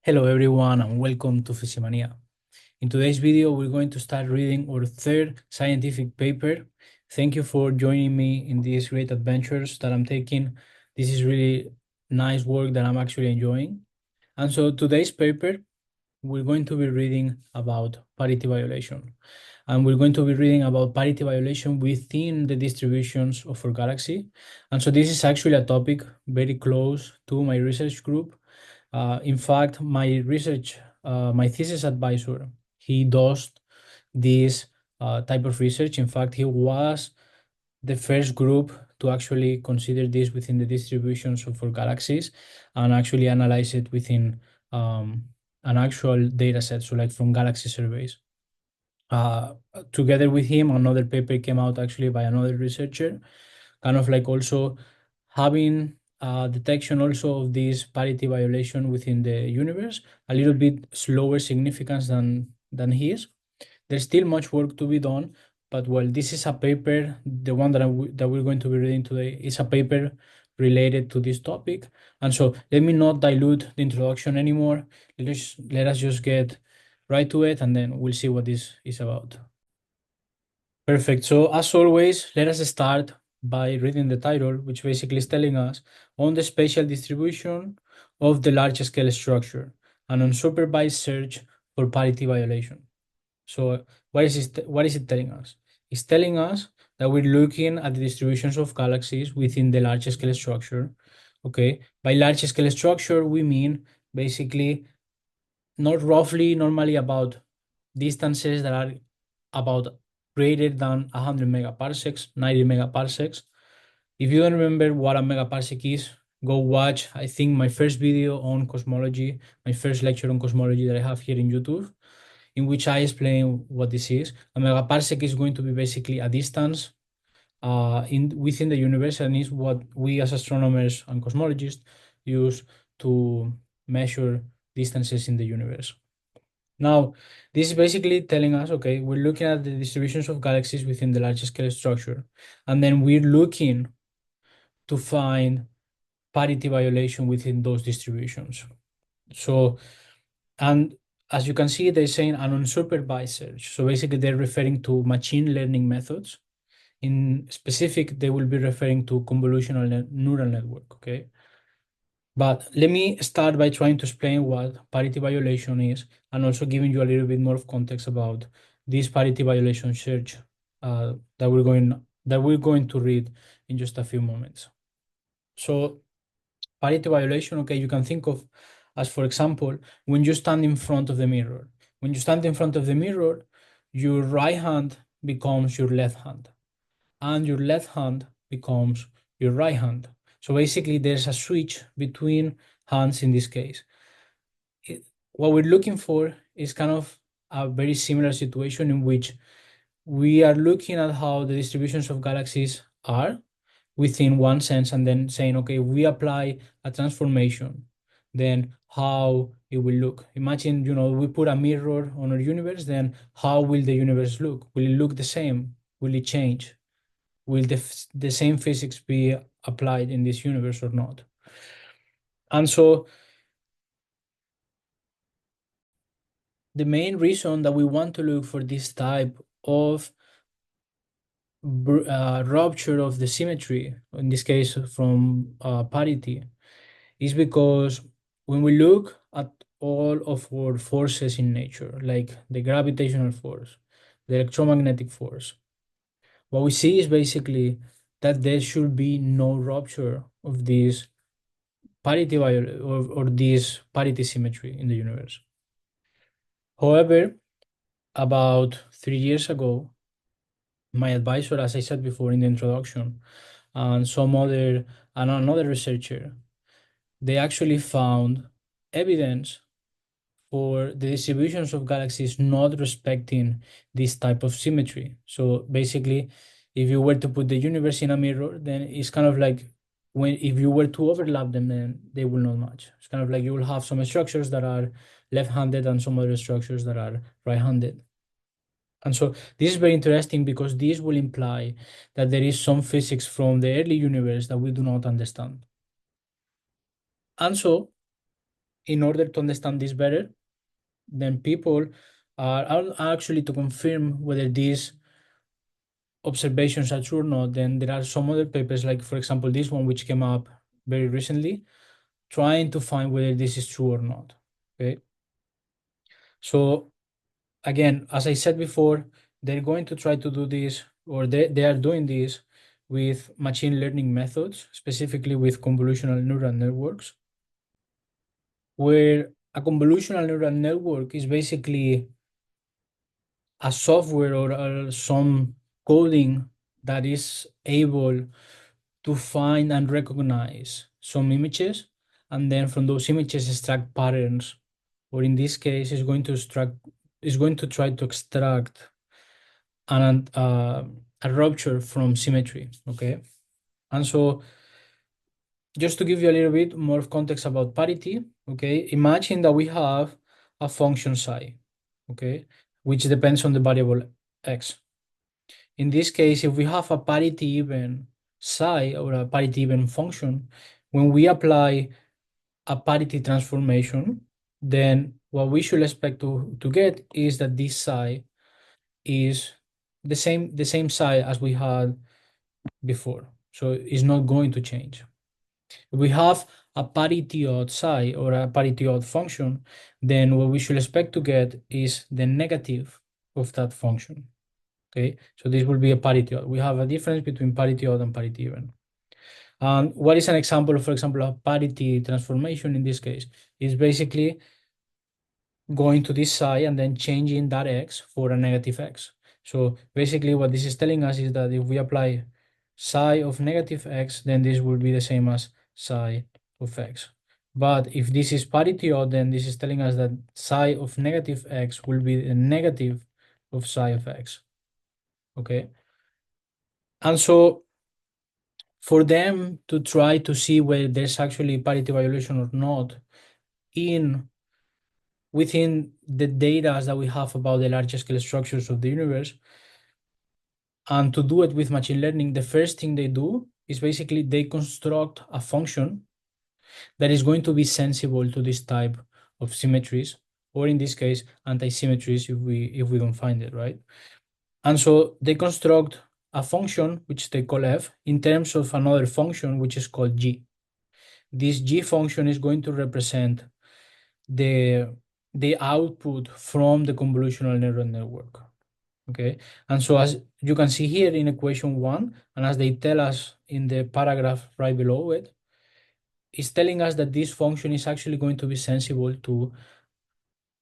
Hello everyone and welcome to Physimania. In today's video, we're going to start reading our third scientific paper. Thank you for joining me in these great adventures that I'm taking. This is really nice work that I'm actually enjoying. And so today's paper, we're going to be reading about parity violation. And we're going to be reading about parity violation within the distributions of our galaxy. And so this is actually a topic very close to my research group. In fact, my thesis advisor, he does this type of research. In fact, he was the first group to actually consider this within the distributions of our galaxies and actually analyze it within an actual data set, so like from galaxy surveys. Uh, Together with him, another paper came out actually by another researcher, kind of like also having detection also of this parity violation within the universe, a little bit slower significance than his. There's still much work to be done, but well, this is a paper, the one that we're going to be reading today is a paper related to this topic. And so let me not dilute the introduction anymore. Let us just get right to it, and then we'll see what this is about. Perfect. So as always, let us start by reading the title, which basically is telling us on the spatial distribution of the large scale structure and unsupervised search for parity violation. So what is it telling us? It's telling us that we're looking at the distributions of galaxies within the large scale structure. Okay. By large scale structure, we mean basically not roughly normally about distances that are about greater than 100 megaparsecs, 90 megaparsecs. If you don't remember what a megaparsec is, go watch, I think, my first video on cosmology, my first lecture on cosmology that I have here in YouTube, in which I explain what this is. A megaparsec is going to be basically a distance within the universe, and is what we as astronomers and cosmologists use to measure distances in the universe. Now, this is basically telling us, okay, we're looking at the distributions of galaxies within the large scale structure, and then we're looking to find parity violation within those distributions. So, and as you can see, they're saying an unsupervised search. So basically, they're referring to machine learning methods. In specific, they will be referring to convolutional neural network, okay? But let me start by trying to explain what parity violation is and also giving you a little bit more of context about this parity violation search that we're going to read in just a few moments. So parity violation, okay, you can think of as, for example, when you stand in front of the mirror. When you stand in front of the mirror, your right hand becomes your left hand, and your left hand becomes your right hand. So basically, there's a switch between hands in this case. What we're looking for is kind of a very similar situation in which we are looking at how the distributions of galaxies are within one sense, and then saying, okay, we apply a transformation, then how it will look. Imagine, we put a mirror on our universe, then how will the universe look? Will it look the same? Will it change? Will the same physics be applied in this universe or not? And so the main reason that we want to look for this type of rupture of the symmetry, in this case from parity, is because when we look at all of our forces in nature, like the gravitational force, the electromagnetic force, what we see is basically that there should be no rupture of this parity or this parity symmetry in the universe. However, about 3 years ago, my advisor, as I said before in the introduction, and another researcher, they actually found evidence for the distributions of galaxies not respecting this type of symmetry. So basically, if you were to put the universe in a mirror, then it's kind of like if you were to overlap them, then they will not match. It's kind of like you will have some structures that are left-handed and some other structures that are right-handed. And so this is very interesting because this will imply that there is some physics from the early universe that we do not understand. And so in order to understand this better, then people are actually to confirm whether these observations are true or not, then there are some other papers, like for example, this one, which came up very recently, trying to find whether this is true or not. Okay. So again, as I said before, they're going to try to do this, or they are doing this with machine learning methods, specifically with convolutional neural networks, where a convolutional neural network is basically a software or some coding that is able to find and recognize some images, and then from those images extract patterns, or in this case is going to try to extract a rupture from symmetry. Okay. And so just to give you a little bit more of context about parity, okay, imagine that we have a function psi, okay, which depends on the variable x. In this case, if we have a parity even psi or a parity even function, when we apply a parity transformation, then what we should expect to get is that this psi is the same psi as we had before. So it's not going to change. If we have a parity odd psi or a parity odd function, then what we should expect to get is the negative of that function. Okay, so this will be a parity odd. We have a difference between parity odd and parity even. What is an example, for example, a parity transformation in this case? Is basically going to this psi and then changing that x for a negative x. So basically what this is telling us is that if we apply psi of negative x, then this will be the same as psi of x. But if this is parity odd, then this is telling us that psi of negative x will be the negative of psi of x. Okay. And so for them to try to see whether there's actually parity violation or not within the data that we have about the large scale structures of the universe, and to do it with machine learning, the first thing they do is basically they construct a function that is going to be sensible to this type of symmetries, or in this case, anti-symmetries if we don't find it, right? And so they construct a function which they call f in terms of another function which is called g. This g function is going to represent the output from the convolutional neural network. Okay, and so as you can see here in equation 1, and as they tell us in the paragraph right below it, it's telling us that this function is actually going to be sensible to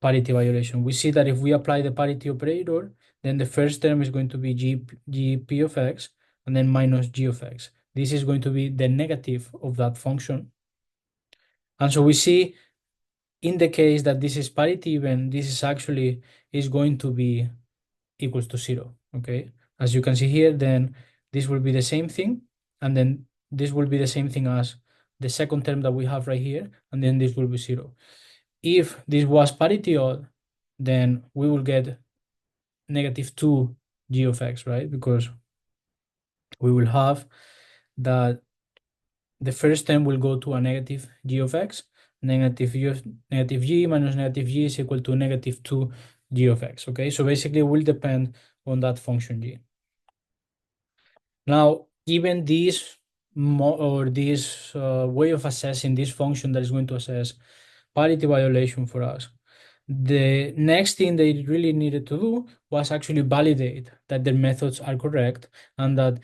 parity violation. We see that if we apply the parity operator, then the first term is going to be gp of x, and then minus g of x. This is going to be the negative of that function. And so we see in the case that this is parity even, this is actually is going to be equals to 0. Okay, as you can see here, then this will be the same thing, and then this will be the same thing as the second term that we have right here, and then this will be 0. If this was parity odd, then we will get negative 2 g of x, right? Because we will have that the first term will go to a negative g of x, negative g minus negative g is equal to negative 2 g of x. Okay, so basically it will depend on that function g. Now, given this this way of assessing this function that is going to assess parity violation for us, the next thing they really needed to do was actually validate that their methods are correct, and that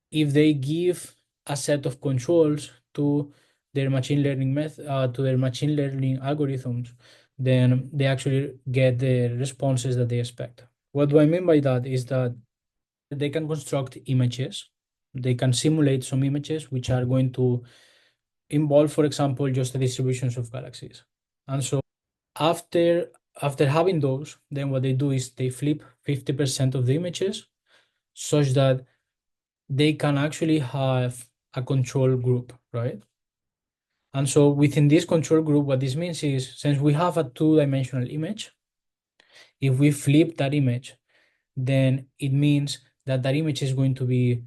if they give a set of controls to their machine learning to their machine learning algorithms, then they actually get the responses that they expect. What do I mean by that is that they can construct images. They can simulate some images which are going to involve, for example, just the distributions of galaxies. And so after having those, then what they do is they flip 50% of the images such that they can actually have a control group, right? And so within this control group, what this means is, since we have a two-dimensional image, if we flip that image, then it means that that image is going to be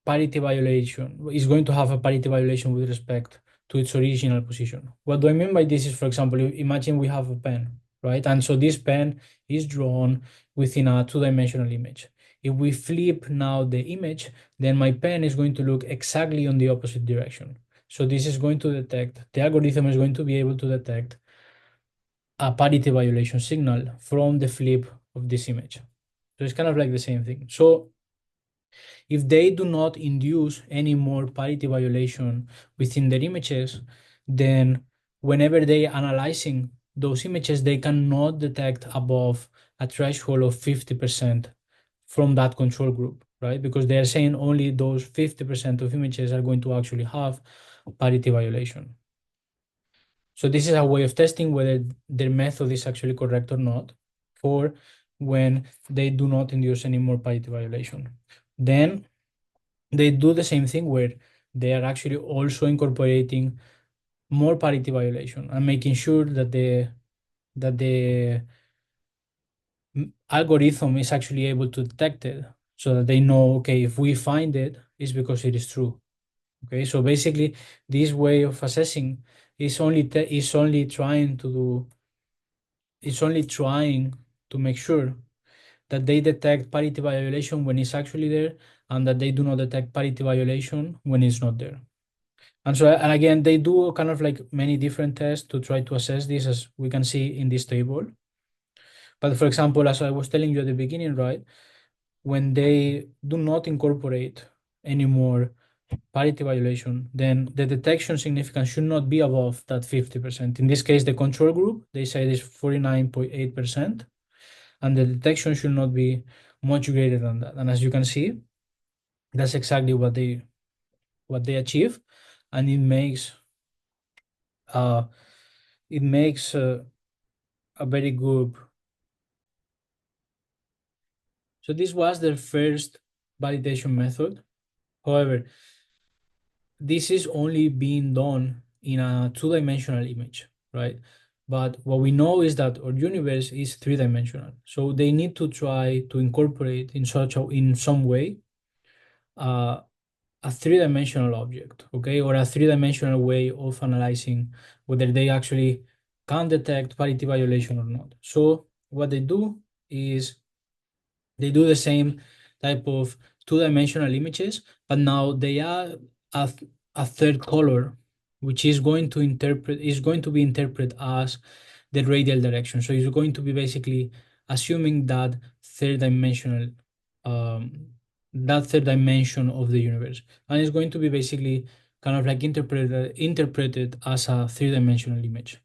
parity violation, is going to have a parity violation with respect to its original position. What do I mean by this is, for example, imagine we have a pen, right? And so this pen is drawn within a two-dimensional image. If we flip now the image, then my pen is going to look exactly on the opposite direction. So this is going to detect, the algorithm is going to be able to detect a parity violation signal from the flip of this image. So it's kind of like the same thing. So if they do not induce any more parity violation within their images, then whenever they analyzing those images, they cannot detect above a threshold of 50% from that control group, right? Because they are saying only those 50% of images are going to actually have parity violation. So this is a way of testing whether their method is actually correct or not for when they do not induce any more parity violation. Then they do the same thing where they are actually also incorporating more parity violation and making sure that the algorithm is actually able to detect it so that they know, okay, if we find it, it's because it is true. Okay, so basically this way of assessing is only trying to do is only trying to make sure that they detect parity violation when it's actually there and that they do not detect parity violation when it's not there. And so, and again, they do kind of like many different tests to try to assess this, as we can see in this table. But for example, as I was telling you at the beginning, right, when they do not incorporate any more parity violation, then the detection significance should not be above that 50%. In this case, the control group, they say it is 49.8%, and the detection should not be much greater than that. And as you can see, that's exactly what they achieve, and uh, it makes a very good. So this was their first validation method. However, this is only being done in a two-dimensional image, right? But what we know is that our universe is three-dimensional. So they need to try to incorporate in some way uh, a three-dimensional object, okay, or a three-dimensional way of analyzing whether they actually can detect parity violation or not. So what they do is they do the same type of two-dimensional images, but now they add a third color, which is going to be interpreted as the radial direction. So it's going to be basically assuming third dimensional um, that third dimension of the universe, and it's going to be basically kind of like interpreted as a three-dimensional image.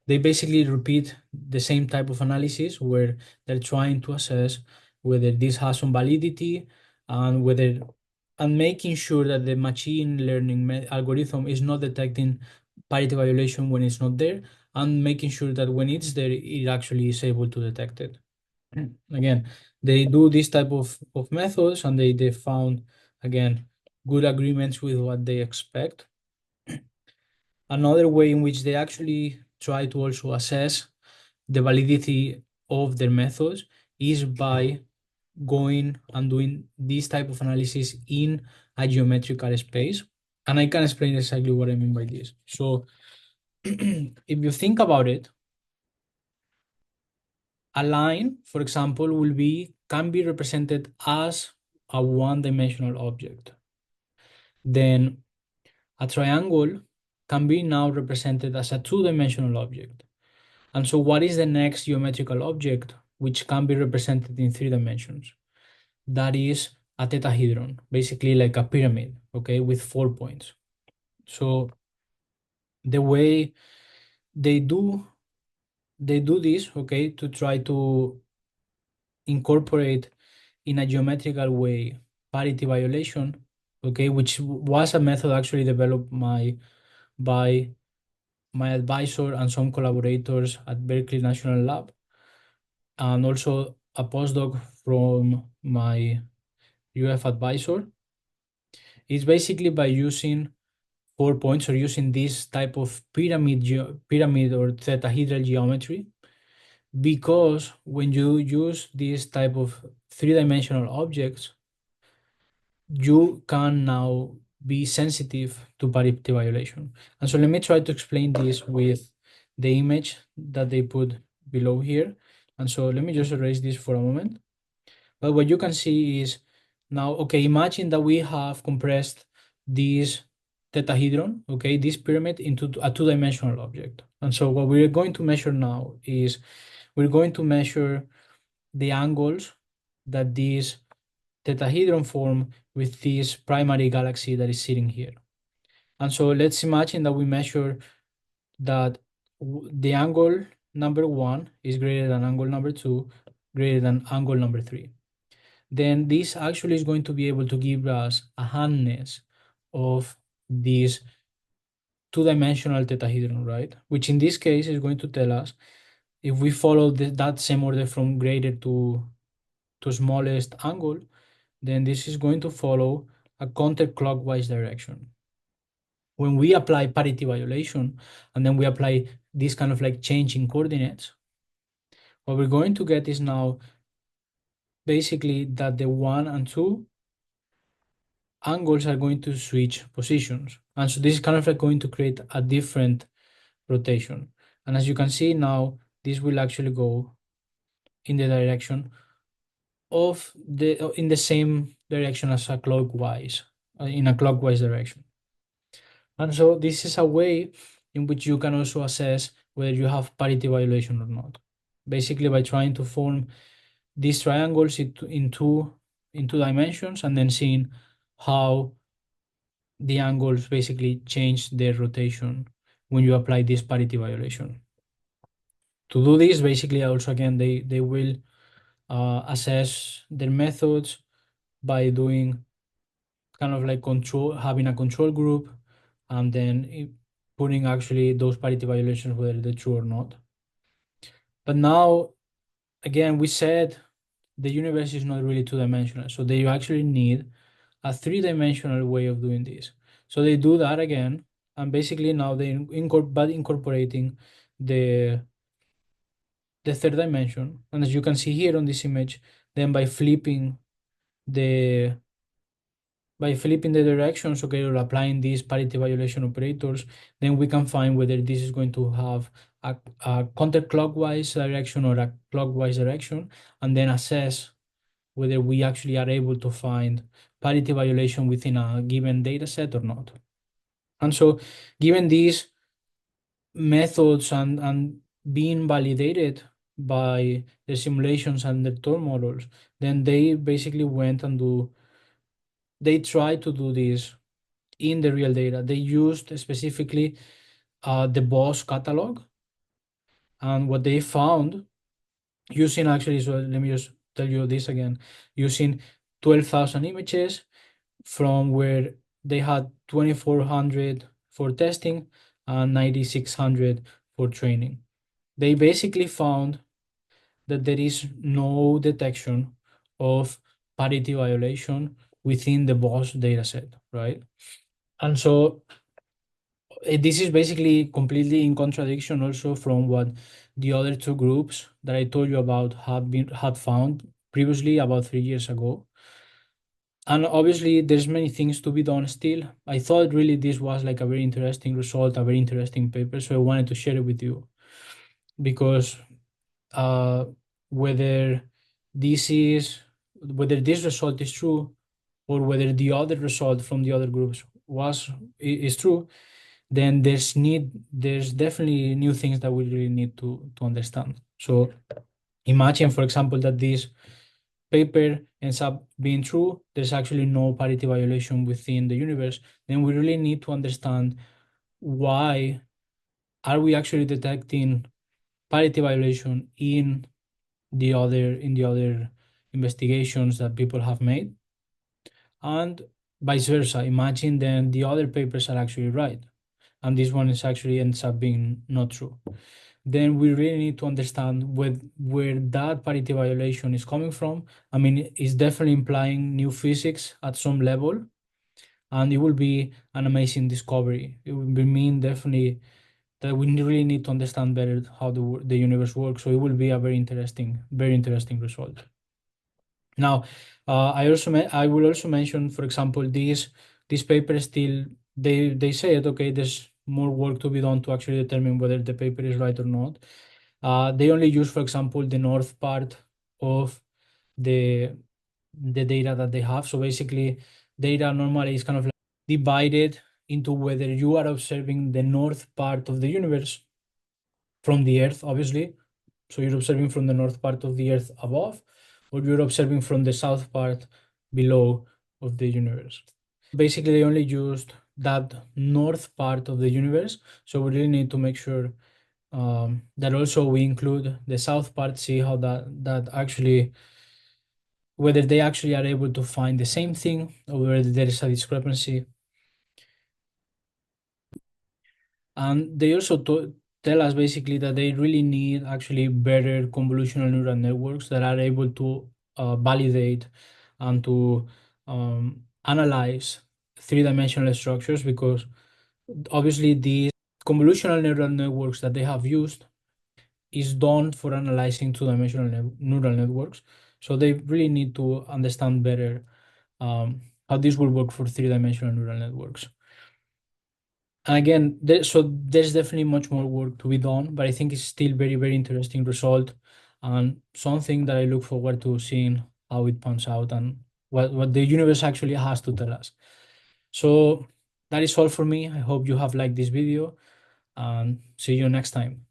They basically repeat the same type of analysis where they're trying to assess whether this has some validity and whether and making sure that the machine learning algorithm is not detecting parity violation when it's not there, and making sure that when it's there, it actually is able to detect it. Again, they do this type of methods, and they found, again, good agreements with what they expect. Another way in which they actually try to also assess the validity of their methods is by going and doing this type of analysis in a geometrical space. And I can explain exactly what I mean by this. So if you think about it, a line, for example, can be represented as a one-dimensional object. Then a triangle can be now represented as a two-dimensional object. And so what is the next geometrical object which can be represented in three dimensions? That is a tetrahedron, basically like a pyramid, okay, with 4 points. So the way they do this, okay, to try to incorporate in a geometrical way parity violation, okay, which was a method actually developed by my advisor and some collaborators at Berkeley National Lab, and also a postdoc from my UF advisor. It's basically by using 4 points or using this type of pyramid or tetrahedral geometry, because when you use this type of three-dimensional objects, you can now be sensitive to parity violation. And so let me try to explain this with the image that they put below here. And so let me just erase this for a moment. But what you can see is now, okay, imagine that we have compressed this tetrahedron, okay, this pyramid into a two-dimensional object. And so what we're going to measure now is we're going to measure the angles that this tetrahedron form with this primary galaxy that is sitting here. And so let's imagine that we measure that the angle number 1 is greater than angle number 2, greater than angle number 3. Then this actually is going to be able to give us a handness of this two-dimensional tetrahedron, right? Which in this case is going to tell us if we follow that same order from greater to smallest angle, then this is going to follow a counterclockwise direction. When we apply parity violation and then we apply this kind of like change in coordinates, what we're going to get is now basically that the 1 and 2 angles are going to switch positions. And so this is kind of like going to create a different rotation. And as you can see now, this will actually go in the direction of in the same direction as a clockwise, in a clockwise direction. And so this is a way in which you can also assess whether you have parity violation or not. Basically by trying to form these triangles in two dimensions and then seeing how the angles basically change their rotation when you apply this parity violation. To do this, basically also again, they will assess their methods by doing kind of like having a control group and then putting actually those parity violations, whether they're true or not. But now, again, we said the universe is not really two-dimensional, so they actually need a three-dimensional way of doing this. So they do that again, and basically now they incorporating the third dimension. And as you can see here on this image, then the by flipping the directions, okay, or applying these parity violation operators, then we can find whether this is going to have a counterclockwise direction or a clockwise direction, and then assess whether we actually are able to find parity violation within a given data set or not. And so given these methods and being validated by the simulations and the tool models, then they basically went and they tried to do this in the real data. They used specifically the BOSS catalog, and what they found using actually, so let me just tell you this again, using 12,000 images from where they had 2,400 for testing and 9,600 for training. They basically found that there is no detection of parity violation within the BOSS dataset, right? And so this is basically completely in contradiction also from what the other two groups that I told you about had found previously about 3 years ago. And obviously there's many things to be done still. I thought really this was like a very interesting result, a very interesting paper, so I wanted to share it with you because uh, whether whether this result is true or whether the other result from the other groups is true, then there's definitely new things that we really need to understand. So imagine, for example, that this paper ends up being true, there's actually no parity violation within the universe, then we really need to understand why are we actually detecting parity violation in the other investigations that people have made, and vice versa. Imagine then the other papers are actually right and this one is actually ends up being not true. Then we really need to understand where that parity violation is coming from. I mean, it's definitely implying new physics at some level, and it will be an amazing discovery. It will mean definitely that we really need to understand better how the universe works. So it will be a very interesting result. Now, I will also mention, for example, this this paper still, they said, okay, there's more work to be done to actually determine whether the paper is right or not. They only use, for example, the north part of the the data that they have. So basically, data normally is kind of like divided into whether you are observing the north part of the universe from the Earth, obviously. So you're observing from the north part of the Earth above, or you're observing from the south part below of the universe. Basically, they only used that north part of the universe. So we really need to make sure that also we include the south part, see how that actually, whether they actually are able to find the same thing or whether there is a discrepancy. And they also tell us basically that they really need actually better convolutional neural networks that are able to validate and to analyze three-dimensional structures, because obviously these convolutional neural networks that they have used is done for analyzing two-dimensional neural networks. So they really need to understand better how this will work for three-dimensional neural networks. And again, so there's definitely much more work to be done, but I think it's still very, very interesting result and something that I look forward to seeing how it pans out and what the universe actually has to tell us. So that is all for me. I hope you have liked this video and see you next time.